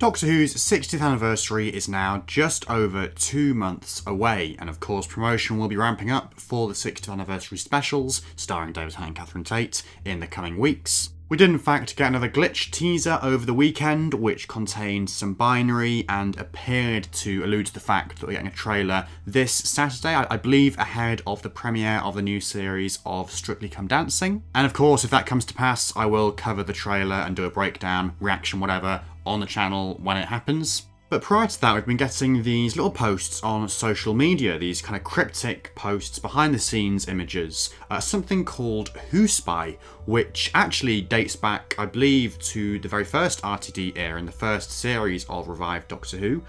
Doctor Who's 60th anniversary is now just over 2 months away, and of course promotion will be ramping up for the 60th anniversary specials starring David Tennant and Catherine Tate in the coming weeks. We did in fact get another glitch teaser over the weekend which contained some binary and appeared to allude to the fact that we're getting a trailer this Saturday, I believe ahead of the premiere of the new series of Strictly Come Dancing. And of course if that comes to pass I will cover the trailer and do a breakdown, reaction, whatever on the channel when it happens. But prior to that, we've been getting these little posts on social media, these kind of cryptic posts, behind the scenes images, something called WhoSpy, which actually dates back, I believe, to the very first RTD era in the first series of revived Doctor Who,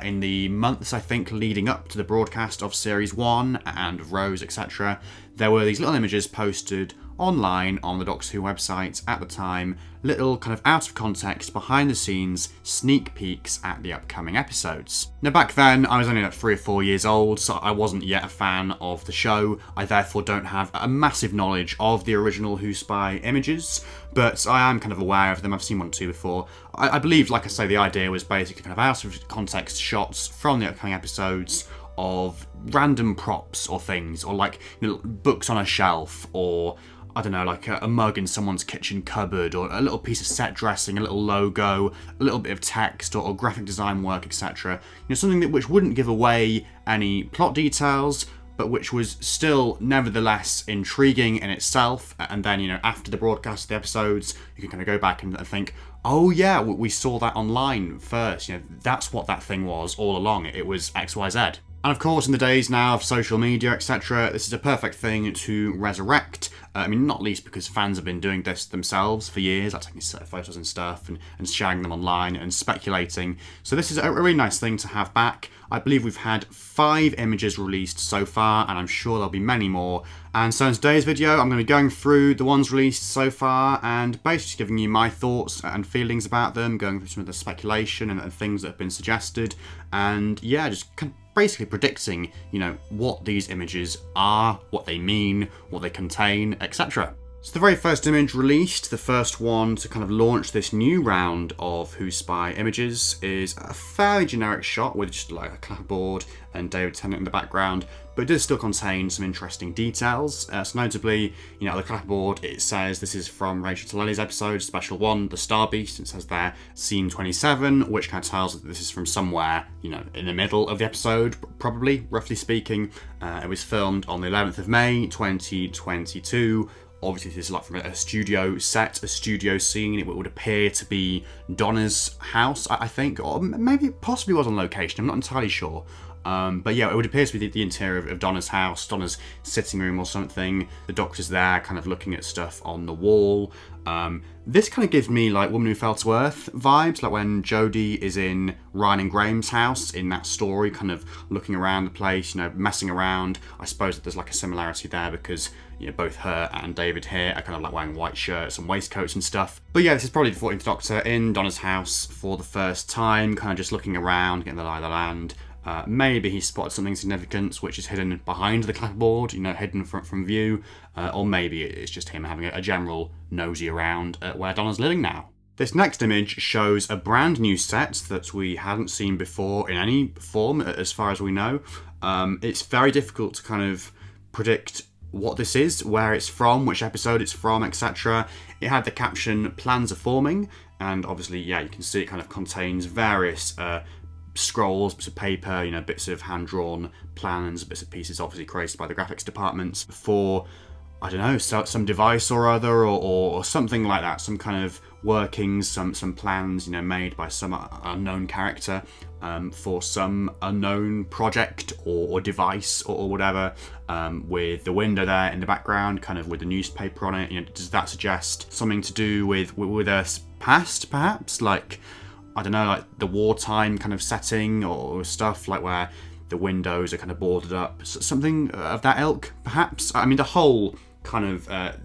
in the months, I think, leading up to the broadcast of Series 1 and of Rose, etc. There were these little images posted online on the Doctor Who website at the time, little kind of out of context, behind the scenes sneak peeks at the upcoming episodes. Now back then I was only like 3 or 4 years old, so I wasn't yet a fan of the show. I therefore don't have a massive knowledge of the original WhoSpy images, but I am kind of aware of them. I've seen one or two before. I believe, like I say, the idea was basically kind of out of context shots from the upcoming episodes of random props or things, or like, you know, books on a shelf, or I don't know, like a mug in someone's kitchen cupboard, or a little piece of set dressing, a little logo, a little bit of text, or graphic design work, etc. You know, something which wouldn't give away any plot details, but which was still nevertheless intriguing in itself. And then, you know, after the broadcast of the episodes, you can kind of go back and think, oh yeah, we saw that online first. You know, that's what that thing was all along. It was XYZ. And of course, in the days now of social media, etc., this is a perfect thing to resurrect. I mean, not least because fans have been doing this themselves for years, like taking photos and stuff and sharing them online and speculating. So this is a really nice thing to have back. I believe we've had 5 images released so far, and I'm sure there'll be many more. And so in today's video, I'm going to be going through the ones released so far and basically giving you my thoughts and feelings about them, going through some of the speculation and things that have been suggested. And yeah, just kind of basically predicting, you know, what these images are, what they mean, what they contain, etc. So the very first image released, the first one to kind of launch this new round of WhoSpy images, is a fairly generic shot with just like a clapboard and David Tennant in the background, but it does still contain some interesting details. So notably, you know, the clapboard, it says this is from Rachel Telleli's episode, Special 1, The Star Beast. It says there, Scene 27, which kind of tells us that this is from somewhere, you know, in the middle of the episode, probably, roughly speaking. It was filmed on the 11th of May, 2022. Obviously, this is like from a studio set, a studio scene. It would appear to be Donna's house, I think, or maybe it possibly was on location. I'm not entirely sure. But yeah, it would appear to be the interior of Donna's house, Donna's sitting room or something. The Doctor's there kind of looking at stuff on the wall. This kind of gives me like Woman Who Fell to Earth vibes, like when Jodie is in Ryan and Graham's house in that story, kind of looking around the place, you know, messing around. I suppose that there's like a similarity there because, you know, both her and David here are kind of like wearing white shirts and waistcoats and stuff. But yeah, this is probably the 14th Doctor in Donna's house for the first time, kind of just looking around, getting the lie of the land. Maybe he spotted something significant which is hidden behind the clapboard, you know, hidden from view, or maybe it's just him having a general nosy around at where Donna's living now. This next image shows a brand new set that we hadn't seen before in any form, as far as we know. It's very difficult to kind of predict what this is, where it's from, which episode it's from, etc. It had the caption, "Plans are forming," and obviously, yeah, you can see it kind of contains various scrolls, bits of paper, you know, bits of hand-drawn plans, bits of pieces obviously created by the graphics departments for, I don't know, some device or other, or something like that, some kind of workings, some plans, you know, made by some unknown character for some unknown project or device or whatever, with the window there in the background, kind of with the newspaper on it. You know, does that suggest something to do with Earth's past, perhaps? Like, I don't know, like the wartime kind of setting or stuff, like where the windows are kind of boarded up, something of that ilk, perhaps. I mean, the whole kind of,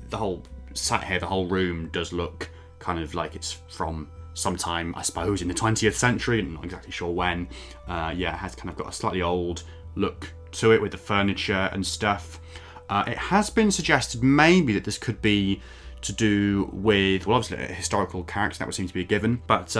the whole set here, the whole room does look kind of like it's from sometime, I suppose, in the 20th century, I'm not exactly sure when. Yeah, it has kind of got a slightly old look to it with the furniture and stuff. It has been suggested maybe that this could be to do with, well, obviously a historical character, that would seem to be a given, but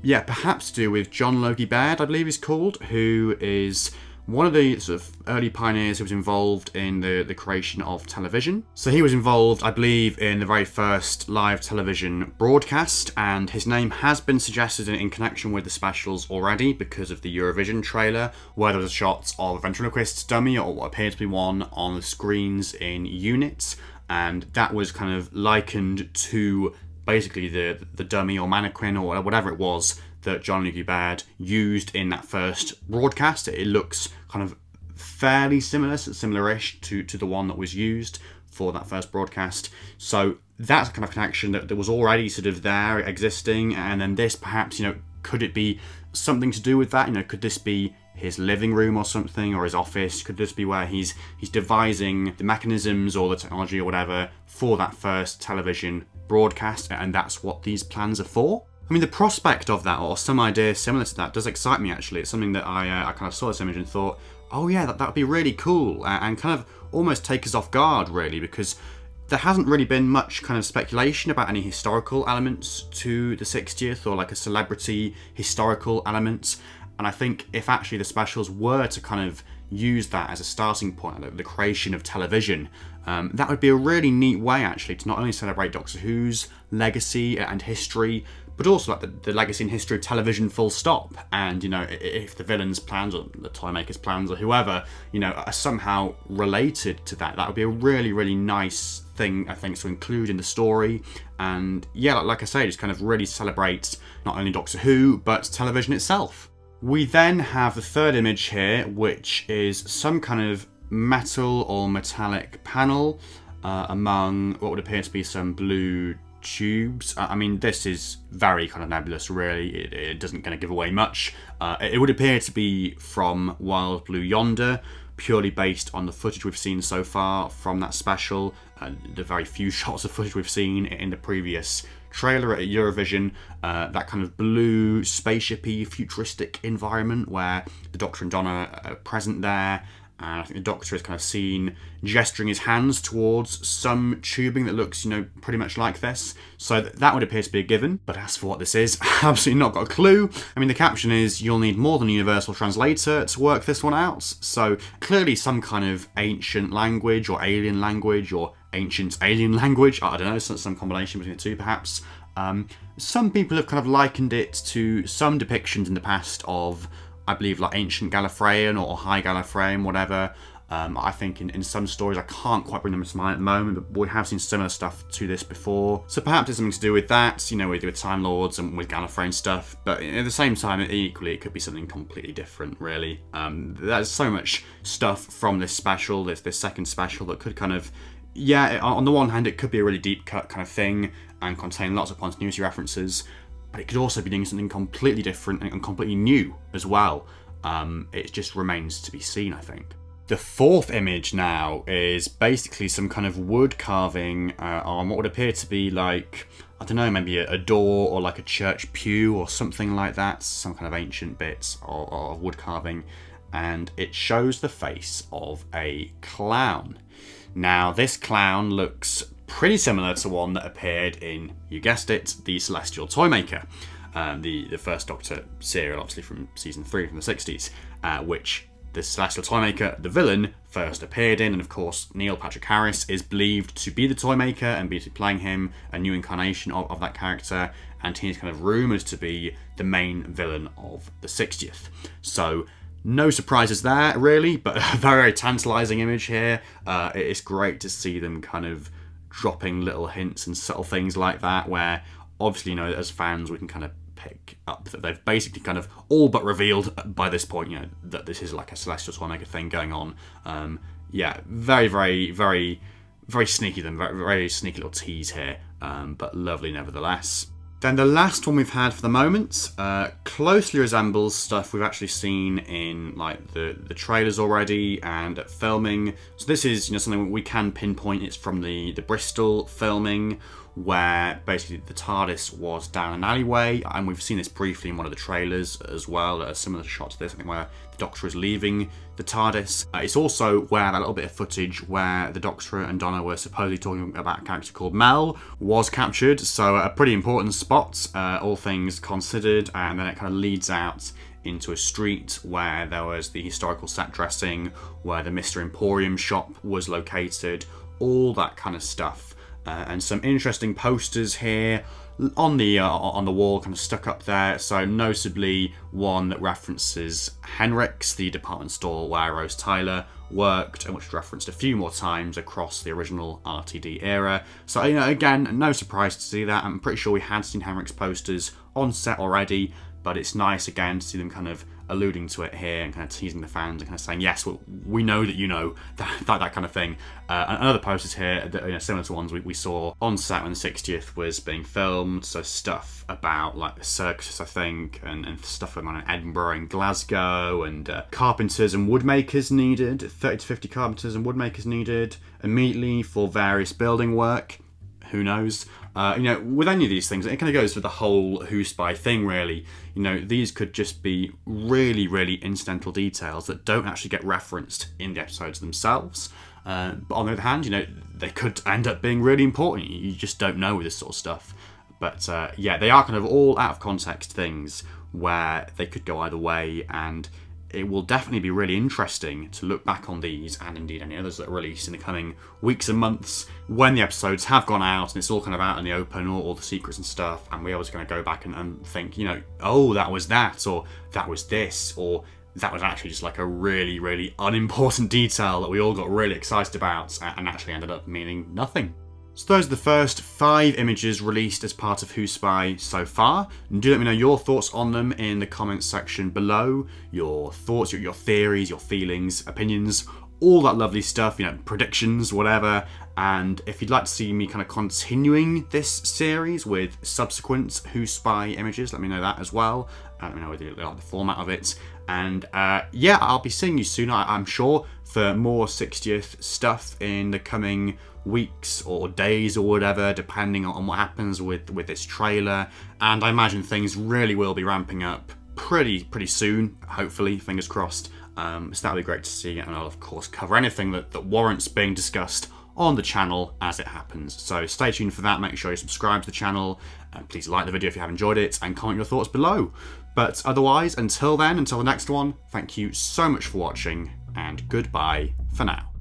Yeah, perhaps to do with John Logie Baird, I believe he's called, who is one of the sort of early pioneers who was involved in the creation of television. So he was involved, I believe, in the very first live television broadcast, and his name has been suggested in connection with the specials already because of the Eurovision trailer, where there was shots of a ventriloquist's dummy, or what appeared to be one, on the screens in units, and that was kind of likened to basically the dummy or mannequin or whatever it was that John Logie Baird used in that first broadcast. It looks kind of fairly similar-ish to the one that was used for that first broadcast. So that's a kind of connection that was already sort of there, existing, and then this perhaps, could it be something to do with that? Could this be his living room or something, or his office? Could this be where he's devising the mechanisms or the technology or whatever for that first television broadcast, and that's what these plans are for? I mean, the prospect of that, or some idea similar to that, does excite me, actually. It's something that I kind of saw this image and thought, oh yeah, that would be really cool, and kind of almost take us off guard, really, because there hasn't really been much kind of speculation about any historical elements to the 60th, or like a celebrity historical element. And I think if actually the specials were to kind of use that as a starting point, like the creation of television, that would be a really neat way, actually, to not only celebrate Doctor Who's legacy and history, but also like the legacy and history of television full stop. And, if the villain's plans or the Toymaker's plans or whoever, are somehow related to that, that would be a really, really nice thing, I think, to include in the story. And yeah, like I say, just kind of really celebrate not only Doctor Who, but television itself. We then have the third image here, which is some kind of metal or metallic panel among what would appear to be some blue tubes. I mean, this is very kind of nebulous, really. It doesn't kind of give away much. It would appear to be from Wild Blue Yonder, purely based on the footage we've seen so far from that special, the very few shots of footage we've seen in the previous trailer at Eurovision, that kind of blue, spaceshipy, futuristic environment where the Doctor and Donna are present there. And I think the Doctor is kind of seen gesturing his hands towards some tubing that looks, pretty much like this. So that would appear to be a given. But as for what this is, absolutely not got a clue. I mean, the caption is, "You'll need more than a universal translator to work this one out." So clearly some kind of ancient language or alien language or ancient alien language. I don't know, some combination between the two perhaps. Some people have kind of likened it to some depictions in the past of, I believe, like ancient Gallifreyan or high Gallifreyan, whatever. I think in some stories, I can't quite bring them to mind at the moment, but we have seen similar stuff to this before. So perhaps it's something to do with that, with Time Lords and with Gallifreyan stuff. But at the same time, equally, it could be something completely different, really. There's so much stuff from this special, this second special, that could kind of, yeah, on the one hand, it could be a really deep cut kind of thing and contain lots of continuity references, but it could also be doing something completely different and completely new as well. It just remains to be seen, I think. The fourth image now is basically some kind of wood carving on what would appear to be like, I don't know, maybe a door or like a church pew or something like that, some kind of ancient bits of wood carving, and it shows the face of a clown. Now, this clown looks pretty similar to one that appeared in, you guessed it, the Celestial Toymaker, the first Doctor serial, obviously from season 3 from the 60s, which the Celestial Toymaker, the villain, first appeared in, and of course Neil Patrick Harris is believed to be the Toymaker and be playing him, a new incarnation of that character, and he's kind of rumoured to be the main villain of the 60th. So no surprises there, really, but a very tantalising image here. It's great to see them kind of dropping little hints and subtle things like that, where obviously, as fans, we can kind of pick up that they've basically kind of all but revealed by this point, that this is like a Celestial Toymaker thing going on. Yeah, very, very, very, very sneaky, very, very sneaky little tease here, but lovely nevertheless. Then the last one we've had for the moment closely resembles stuff we've actually seen in like the trailers already and at filming. So this is something we can pinpoint. It's from the Bristol filming, where basically the TARDIS was down an alleyway, and we've seen this briefly in one of the trailers as well, a similar shot to this, I think, where the Doctor is leaving the TARDIS. It's also where that little bit of footage where the Doctor and Donna were supposedly talking about a character called Mel was captured, so a pretty important spot, all things considered, and then it kind of leads out into a street where there was the historical set dressing, where the Mr. Emporium shop was located, all that kind of stuff. And some interesting posters here on the wall, kind of stuck up there. So notably one that references Henrik's, the department store where Rose Tyler worked, and which was referenced a few more times across the original RTD era. So, you know, again, no surprise to see that. I'm pretty sure we had seen Henrik's posters on set already, but it's nice again to see them kind of alluding to it here and kind of teasing the fans and kind of saying, yes, well, we know that you know, that kind of thing. And other posters here that, you know, similar to ones we saw on set when the 60th was being filmed. So stuff about like the circuses, I think, and stuff going on in Edinburgh and Glasgow, and carpenters and woodmakers needed, 30 to 50 carpenters and woodmakers needed immediately for various building work. Who knows? You know, with any of these things, it kind of goes with the whole WhoSpy thing, really. You know, these could just be really, really incidental details that don't actually get referenced in the episodes themselves. But on the other hand, you know, they could end up being really important. You just don't know with this sort of stuff. But yeah, they are kind of all out of context things where they could go either way, and it will definitely be really interesting to look back on these, and indeed any others that are released in the coming weeks and months, when the episodes have gone out and it's all kind of out in the open, all the secrets and stuff, and we're always going to go back and think, you know, oh, that was that, or that was this, or that was actually just like a really, really unimportant detail that we all got really excited about and actually ended up meaning nothing. So those are the first 5 images released as part of WhoSpy so far. And do let me know your thoughts on them in the comments section below. Your thoughts, your theories, your feelings, opinions, all that lovely stuff, you know, predictions, whatever. And if you'd like to see me kind of continuing this series with subsequent WhoSpy images, let me know that as well. Let me know whether you like the format of it. And yeah, I'll be seeing you soon, I'm sure, for more 60th stuff in the coming weeks or days or whatever, depending on what happens with this trailer. And I imagine things really will be ramping up pretty soon, hopefully, fingers crossed. So that'll be great to see, and I'll of course cover anything that warrants being discussed on the channel as it happens. So stay tuned for that, make sure you subscribe to the channel, and please like the video if you have enjoyed it, and comment your thoughts below. But otherwise, until then, until the next one, thank you so much for watching, and goodbye for now.